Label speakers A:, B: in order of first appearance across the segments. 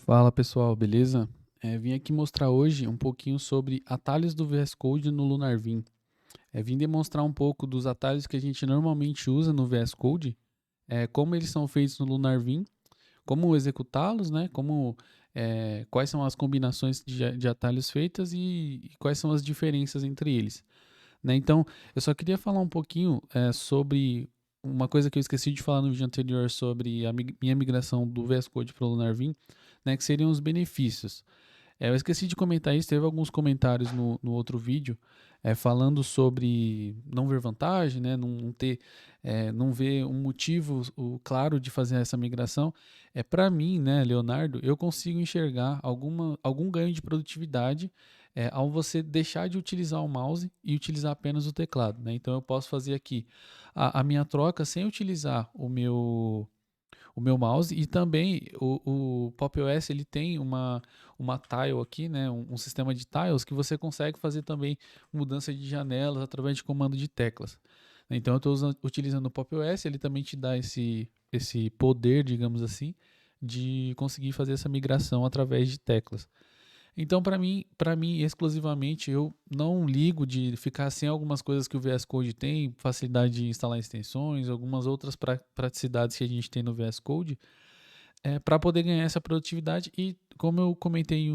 A: Fala pessoal, beleza? Vim aqui mostrar hoje um pouquinho sobre atalhos do VS Code no Lunarvim. Vim demonstrar um pouco dos atalhos que a gente normalmente usa no VS Code, como eles são feitos no Lunarvim, como executá-los, né? Quais são as combinações de atalhos feitas e quais são as diferenças entre eles. Né? Então, eu só queria falar um pouquinho sobre uma coisa que eu esqueci de falar no vídeo anterior sobre a minha migração do VS Code para o Lunarvim, né? Que seriam os benefícios. Eu esqueci de comentar isso, teve alguns comentários no outro vídeo falando sobre não ver vantagem, né, não ver um motivo claro de fazer essa migração. Para mim, né, Leonardo, eu consigo enxergar algum ganho de produtividade ao você deixar de utilizar o mouse e utilizar apenas o teclado. Né? Então eu posso fazer aqui a minha troca sem utilizar o meu mouse e também o Pop! OS ele tem uma tile aqui, né, um sistema de tiles que você consegue fazer também mudança de janelas através de comando de teclas. Então eu estou utilizando o Pop! OS, ele também te dá esse poder, digamos assim, de conseguir fazer essa migração através de teclas. Então, para mim, exclusivamente, eu não ligo de ficar sem algumas coisas que o VS Code tem, facilidade de instalar extensões, algumas outras praticidades que a gente tem no VS Code, para poder ganhar essa produtividade. E como eu comentei,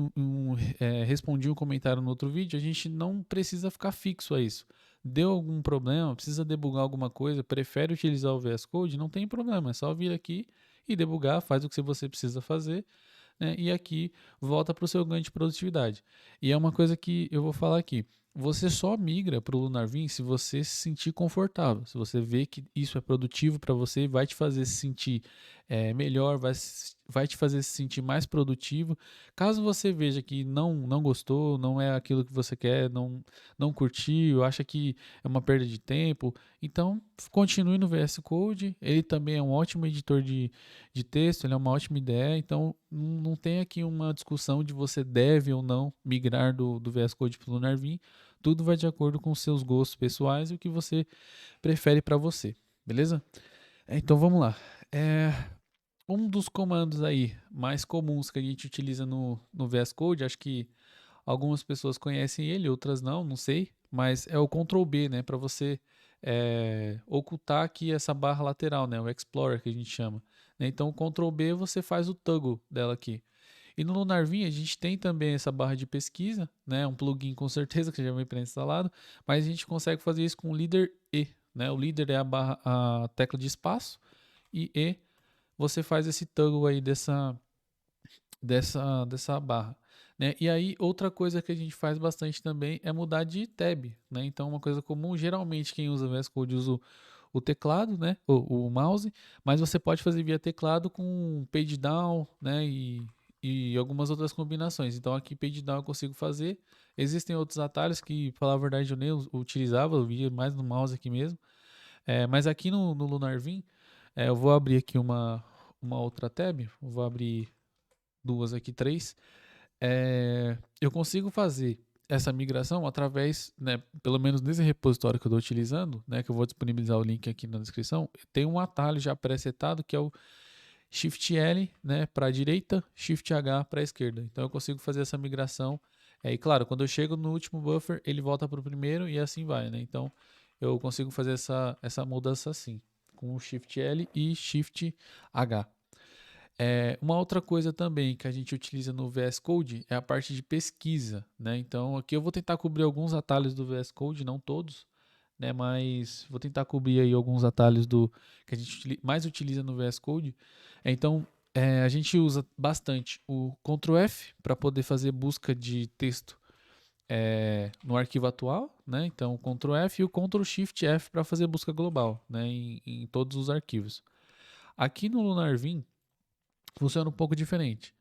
A: respondi um comentário no outro vídeo, a gente não precisa ficar fixo a isso. Deu algum problema, precisa debugar alguma coisa, prefere utilizar o VS Code, não tem problema, é só vir aqui e debugar, faz o que você precisa fazer, né? E aqui volta para o seu ganho de produtividade. E é uma coisa que eu vou falar aqui. Você só migra para o Lunarvim se você se sentir confortável, se você vê que isso é produtivo para você e vai te fazer se sentir melhor, vai te fazer se sentir mais produtivo. Caso você veja que não gostou, não é aquilo que você quer, não curtiu, acha que é uma perda de tempo, então continue no VS Code. Ele também é um ótimo editor de texto, ele é uma ótima ideia, então não tem aqui uma discussão de você deve ou não migrar do VS Code para o Lunarvim, tudo vai de acordo com os seus gostos pessoais e o que você prefere para você, beleza? Então vamos lá. É, um dos comandos aí mais comuns que a gente utiliza no VS Code, acho que algumas pessoas conhecem ele, outras não sei, mas é o Ctrl B, né, para você ocultar aqui essa barra lateral, né, o Explorer que a gente chama. Né? Então, o Ctrl B você faz o toggle dela aqui. E no Lunarvim a gente tem também essa barra de pesquisa, né, um plugin com certeza que já vem pré-instalado, mas a gente consegue fazer isso com o líder E, né? O líder é a tecla de espaço e você faz esse toggle aí dessa barra. Né? E aí, outra coisa que a gente faz bastante também é mudar de tab. Né? Então, uma coisa comum, geralmente quem usa VS Code usa o teclado, né? O mouse, mas você pode fazer via teclado com page down, né? E algumas outras combinações. Então, aqui page down eu consigo fazer. Existem outros atalhos que, pra falar a verdade, eu nem utilizava, eu via mais no mouse aqui mesmo. Mas aqui no Lunarvim, eu vou abrir aqui uma outra tab, eu vou abrir duas aqui, três. Eu consigo fazer essa migração através, né, pelo menos nesse repositório que eu estou utilizando, né, que eu vou disponibilizar o link aqui na descrição, tem um atalho já pré-setado que é o Shift L, né, para a direita, Shift H para a esquerda. Então eu consigo fazer essa migração. E claro, quando eu chego no último buffer, ele volta para o primeiro e assim vai, né? Então eu consigo fazer essa mudança assim, com o Shift L e Shift H. Uma outra coisa também que a gente utiliza no VS Code é a parte de pesquisa, né? Então aqui eu vou tentar cobrir alguns atalhos do VS Code, não todos, né? Mas vou tentar cobrir aí alguns atalhos do que a gente mais utiliza no VS Code. Então a gente usa bastante o Ctrl F para poder fazer busca de texto no arquivo atual, né? Então o Ctrl F e o Ctrl Shift F para fazer busca global, né? Em todos os arquivos. Aqui no Lunarvim funciona um pouco diferente.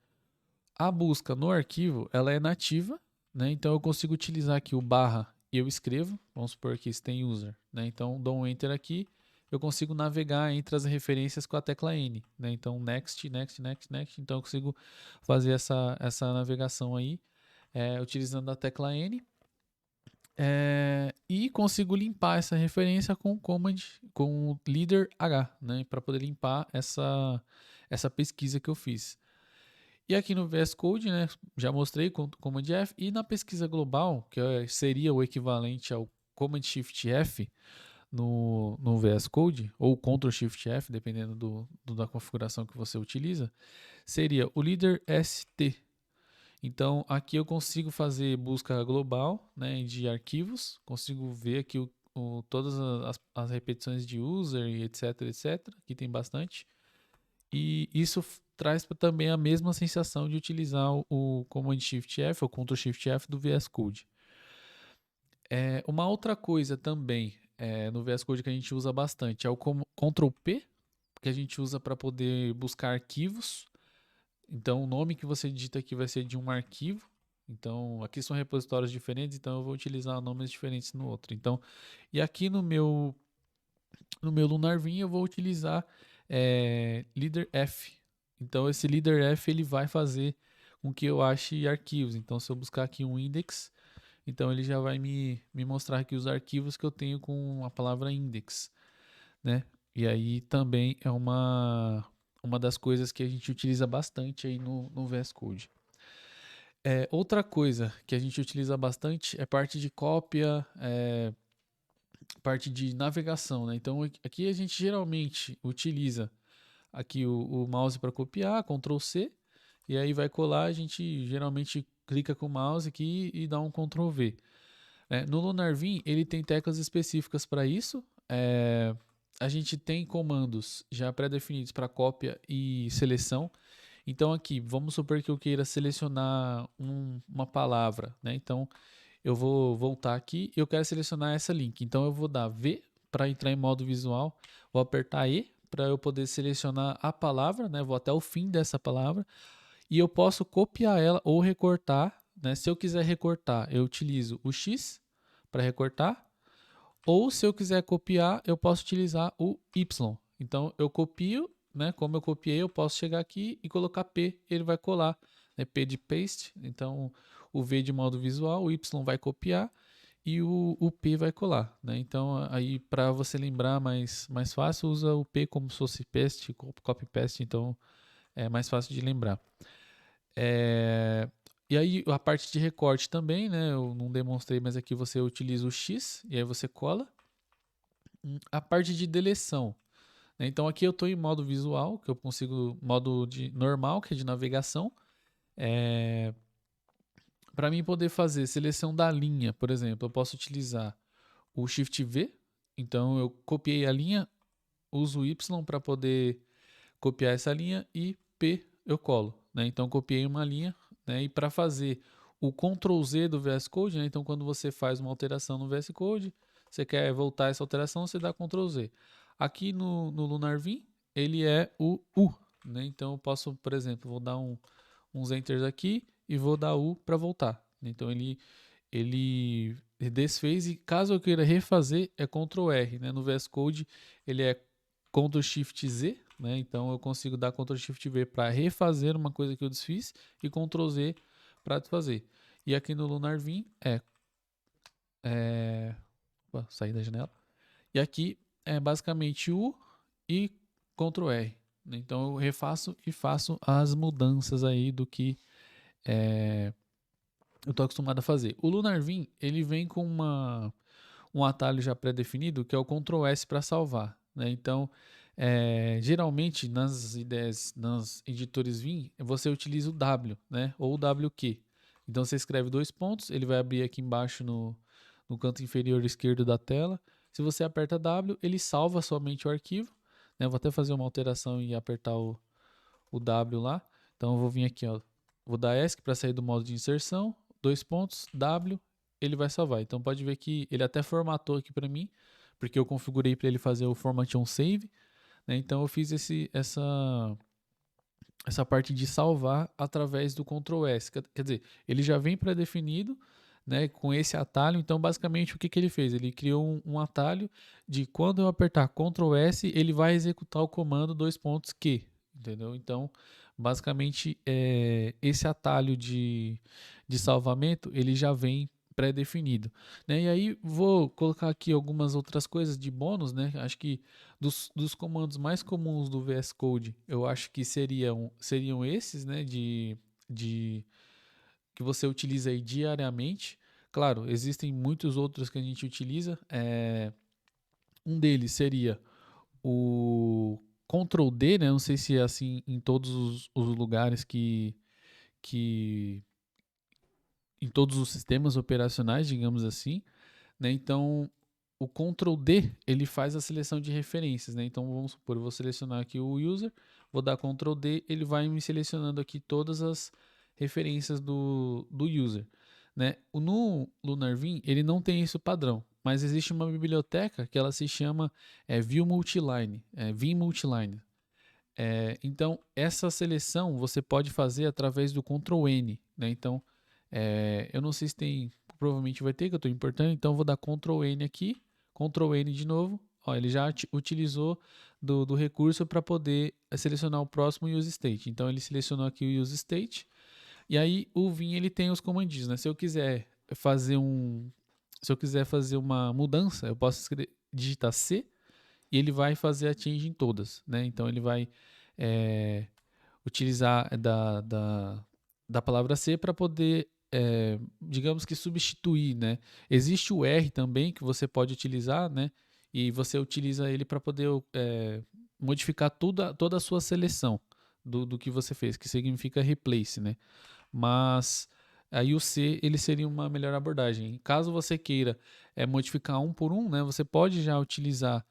A: A busca no arquivo, ela é nativa, né? Então eu consigo utilizar aqui o barra e eu escrevo, vamos supor que isso tem user, né? Então dou um enter aqui, eu consigo navegar entre as referências com a tecla N, né? Então next, next, next, next, então eu consigo fazer essa navegação aí, utilizando a tecla N, e consigo limpar essa referência com o command, com o leader H, né? Para poder limpar essa pesquisa que eu fiz. E aqui no VS Code, né, já mostrei com Command F, e na pesquisa global, que seria o equivalente ao Command Shift F no VS Code, ou Ctrl Shift F, dependendo da configuração que você utiliza, seria o líder ST. Então, aqui eu consigo fazer busca global, né, de arquivos, consigo ver aqui todas as repetições de user e etc, etc. Aqui tem bastante. E isso traz também a mesma sensação de utilizar o Command Shift F ou Ctrl Shift F do VS Code. Uma outra coisa também no VS Code que a gente usa bastante é o Ctrl P, que a gente usa para poder buscar arquivos. Então, o nome que você digita aqui vai ser de um arquivo. Então, aqui são repositórios diferentes, então eu vou utilizar nomes diferentes no outro. Então, e aqui no meu LunarVim eu vou utilizar líder F. Então, esse líder F ele vai fazer com que eu ache arquivos. Então, se eu buscar aqui um index, então ele já vai me mostrar aqui os arquivos que eu tenho com a palavra index, né? E aí também é uma das coisas que a gente utiliza bastante aí no VS Code. Outra coisa que a gente utiliza bastante é parte de cópia, parte de navegação, né? Então aqui a gente geralmente utiliza aqui o mouse para copiar, Ctrl C, e aí vai colar, a gente geralmente clica com o mouse aqui e dá um Ctrl V. No LunarVim ele tem teclas específicas para isso. A gente tem comandos já pré-definidos para cópia e seleção. Então aqui, vamos supor que eu queira selecionar uma palavra, né? Então eu vou voltar aqui e eu quero selecionar essa link. Então eu vou dar V para entrar em modo visual, vou apertar E para eu poder selecionar a palavra, né? Vou até o fim dessa palavra e eu posso copiar ela ou recortar, né? Se eu quiser recortar, eu utilizo o X para recortar, ou se eu quiser copiar, eu posso utilizar o Y. Então eu copio, né? Como eu copiei, eu posso chegar aqui e colocar P, ele vai colar, né? P de paste, então o V de modo visual, o Y vai copiar e o P vai colar, né? Então aí para você lembrar mais fácil, usa o P como se fosse paste, copy paste, então é mais fácil de lembrar. E aí a parte de recorte também, né? Eu não demonstrei, mas aqui você utiliza o X e aí você cola. A parte de deleção, né? Então aqui eu estou em modo visual, que eu consigo modo de normal, que é de navegação. Para mim poder fazer seleção da linha, por exemplo, eu posso utilizar o Shift V. Então eu copiei a linha, uso o Y para poder copiar essa linha e P eu colo, né? Então copiei uma linha, né? E para fazer o Ctrl Z do VS Code, né? Então quando você faz uma alteração no VS Code, você quer voltar essa alteração, você dá Ctrl Z. Aqui no LunarVim, ele é o U, né? Então eu posso, por exemplo, vou dar uns enters aqui e vou dar U para voltar. Então ele desfez e caso eu queira refazer é Ctrl R, né? No VS Code ele é Ctrl Shift Z, né? Então eu consigo dar Ctrl Shift V para refazer uma coisa que eu desfiz e Ctrl Z para desfazer. E aqui no LunarVim sair da janela. E aqui é basicamente U e Ctrl R. Então eu refaço e faço as mudanças aí do que eu estou acostumado a fazer. O LunarVim ele vem com um atalho já pré-definido que é o Ctrl S para salvar, né? Então geralmente nas editores Vim você utiliza o W, né? Ou o WQ. Então você escreve 2 pontos, ele vai abrir aqui embaixo no canto inferior esquerdo da tela. Se você aperta W, ele salva somente o arquivo, né? Eu vou até fazer uma alteração e apertar o W lá. Então eu vou vir aqui, ó, vou dar ESC para sair do modo de inserção, 2 pontos, W, ele vai salvar. Então pode ver que ele até formatou aqui para mim, porque eu configurei para ele fazer o Format on Save, né? Então eu fiz essa parte de salvar através do Ctrl S. Quer dizer, ele já vem pré-definido, né, com esse atalho. Então basicamente o que ele fez? Ele criou um atalho de quando eu apertar Ctrl S, ele vai executar o comando Q, entendeu? Então basicamente esse atalho de salvamento ele já vem pré-definido, né? E aí vou colocar aqui algumas outras coisas de bônus, né? Acho que dos comandos mais comuns do VS Code, eu acho que seriam esses, né? De que você utiliza aí diariamente. Claro, existem muitos outros que a gente utiliza. Um deles seria o Ctrl D, né? Não sei se é assim em todos os lugares que em todos os sistemas operacionais, digamos assim, né? Então, o Ctrl D, ele faz a seleção de referências, né? Então, vamos supor, eu vou selecionar aqui o user, vou dar Ctrl D, ele vai me selecionando aqui todas as referências do user, né? No LunarVim, ele não tem isso padrão, mas existe uma biblioteca que ela se chama View Multiline, Vim Multiline. Então, essa seleção você pode fazer através do Ctrl N, né? Então, eu não sei se tem, provavelmente vai ter, que eu estou importando, então eu vou dar Ctrl N aqui, Ctrl N de novo. Ó, ele já utilizou do recurso para poder selecionar o próximo use state. Então ele selecionou aqui o use state. E aí o Vim ele tem os comandinhos, né? Se eu quiser fazer uma mudança, eu posso digitar C e ele vai fazer a change em todas, né? Então ele vai é, utilizar da palavra C para poder, digamos que substituir, né? Existe o R também que você pode utilizar, né? E você utiliza ele para poder modificar toda a sua seleção do que você fez, que significa replace, né? Mas aí o C ele seria uma melhor abordagem. Caso você queira modificar um por um, né? Você pode já utilizar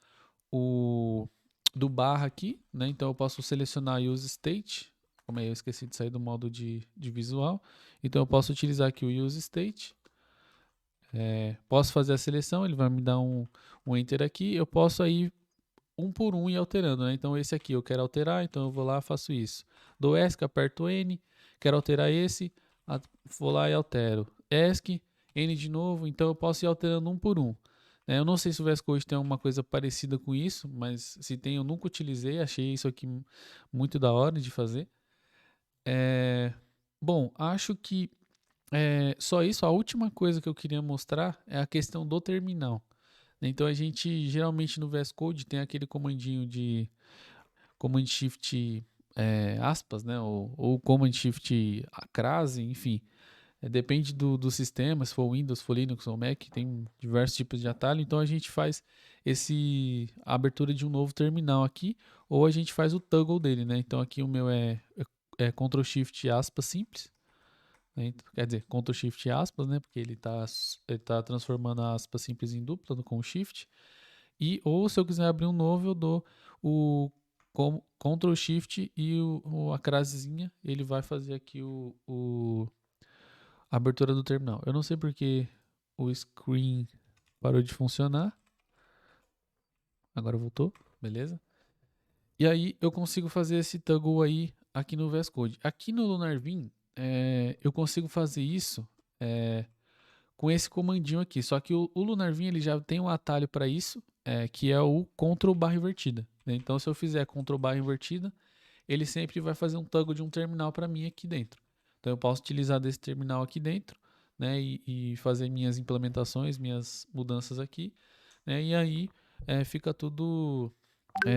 A: o do barra aqui, né? Então eu posso selecionar use state, como é, eu esqueci de sair do modo de visual, então eu posso utilizar aqui o use state, posso fazer a seleção, ele vai me dar um enter aqui, eu posso aí um por um ir alterando, né? Então esse aqui eu quero alterar, então eu vou lá, faço isso. Dou ESC, aperto N, quero alterar esse, vou lá e altero. ESC, N de novo, então eu posso ir alterando um por um. Eu não sei se o VS Code tem alguma coisa parecida com isso, mas se tem eu nunca utilizei, achei isso aqui muito da hora de fazer. Bom, acho que só isso. A última coisa que eu queria mostrar é a questão do terminal. Então a gente geralmente no VS Code tem aquele comandinho de Command Shift aspas, né? Ou Command Shift crase, enfim. Depende do sistema, se for Windows, se for Linux ou Mac, tem diversos tipos de atalho. Então a gente faz a abertura de um novo terminal aqui, ou a gente faz o toggle dele, né? Então aqui o meu é Ctrl Shift aspas simples, né? Quer dizer, Ctrl Shift aspas, né? Porque ele tá transformando a aspa simples em dupla com o Shift. Ou se eu quiser abrir um novo, eu dou o Ctrl Shift e a crasezinha, ele vai fazer aqui a abertura do terminal. Eu não sei porque o screen parou de funcionar. Agora voltou, beleza? E aí eu consigo fazer esse toggle aí aqui no VS Code. Aqui no LunarVim, eu consigo fazer isso com esse comandinho aqui. Só que o LunarVim ele já tem um atalho para isso, que é o Ctrl barra invertida, né? Então se eu fizer Ctrl barra invertida, ele sempre vai fazer um toggle de um terminal para mim aqui dentro. Então eu posso utilizar desse terminal aqui dentro, né, e fazer minhas implementações, minhas mudanças aqui, né, e aí fica tudo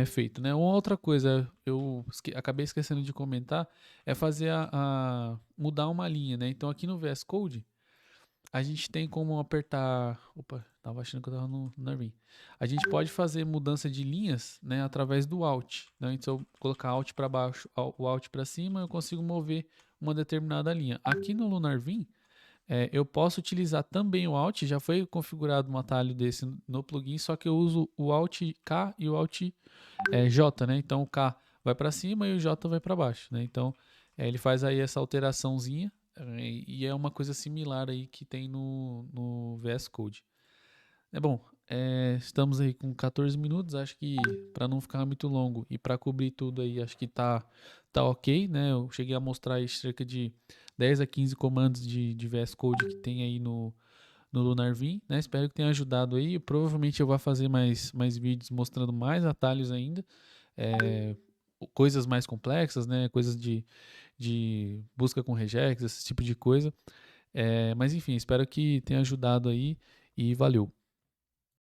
A: feito, né. Uma outra coisa, eu acabei esquecendo de comentar, é fazer mudar uma linha, né. Então aqui no VS Code a gente tem como apertar. Opa, tava achando que eu tava no Nervin. A gente pode fazer mudança de linhas, né, através do Alt, né? Então, se eu colocar Alt para baixo, o Alt para cima, eu consigo mover uma determinada linha. Aqui no LunarVim, eu posso utilizar também o Alt, já foi configurado um atalho desse no plugin, só que eu uso o Alt K e o Alt J, né? Então o K vai para cima e o J vai para baixo, né? Então ele faz aí essa alteraçãozinha e é uma coisa similar aí que tem no VS Code. Bom, estamos aí com 14 minutos, acho que para não ficar muito longo e para cobrir tudo aí, acho que tá ok, né? Eu cheguei a mostrar aí cerca de 10 a 15 comandos de VS Code que tem aí no LunarVim, né? Espero que tenha ajudado aí. Provavelmente eu vou fazer mais vídeos mostrando mais atalhos ainda, coisas mais complexas, né? Coisas de busca com regex, esse tipo de coisa. Mas enfim, espero que tenha ajudado aí e valeu.